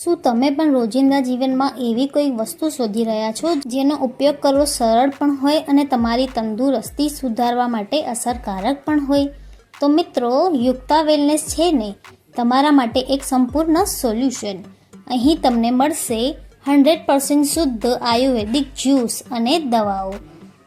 શું તમે પણ રોજિંદા જીવનમાં એવી કોઈ વસ્તુ શોધી રહ્યા છો જેનો ઉપયોગ કરવો સરળ પણ હોય અને તમારી તંદુરસ્તી સુધારવા માટે અસરકારક પણ હોય? તો મિત્રો, યુક્તા વેલનેસ છે ને તમારા માટે એક સંપૂર્ણ સોલ્યુશન. અહીં તમને મળશે 100% શુદ્ધ આયુર્વેદિક જ્યુસ અને દવાઓ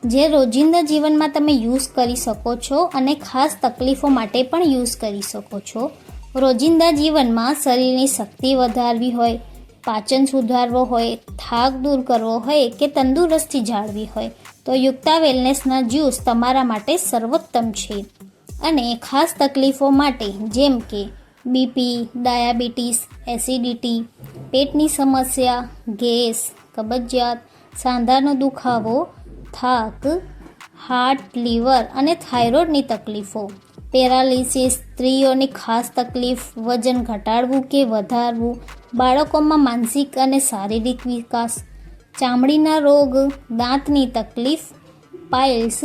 જે રોજિંદા જીવનમાં તમે યુઝ કરી શકો છો અને ખાસ તકલીફો માટે પણ યુઝ કરી શકો છો. રોજિંદા જીવનમાં શરીરની શક્તિ વધારવી હોય, પાચન સુધારવો હોય, થાક દૂર કરવો હોય કે તંદુરસ્તી જાળવી હોય તો યુક્તા વેલનેસના જ્યુસ તમારા માટે સર્વોત્તમ છે. અને ખાસ તકલીફો માટે જેમ કે બીપી, ડાયાબિટીસ, એસિડિટી, પેટની સમસ્યા, ગેસ, કબજિયાત, સાંધાનો દુખાવો, થાક, હાર્ટ, લીવર અને થાઇરોઇડની તકલીફો, પેરાલિસિસ, સ્ત્રીઓની ખાસ તકલીફ, વજન ઘટાડવું કે વધારવું, બાળકોમાં માનસિક અને શારીરિક વિકાસ, ચામડીના રોગ, દાંતની તકલીફ, પાઇલ્સ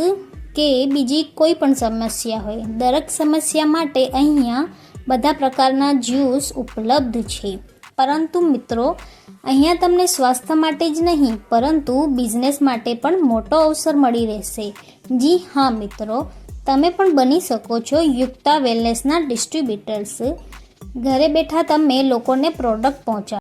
કે બીજી કોઈ પણ સમસ્યા હોય, દરેક સમસ્યા માટે અહીંયા બધા પ્રકારના જ્યુસ ઉપલબ્ધ છે. પરંતુ મિત્રો, અહીંયા તમને સ્વાસ્થ્ય માટે જ નહીં પરંતુ બિઝનેસ માટે પણ મોટો અવસર મળી રહેશે. જી હા મિત્રો, તમે પણ બની શકો છો યુક્તા વેલનેસના ડિસ્ટ્રીબ્યુટર્સ. ઘરે બેઠા તમે લોકોને પ્રોડક્ટ પહોંચાડો.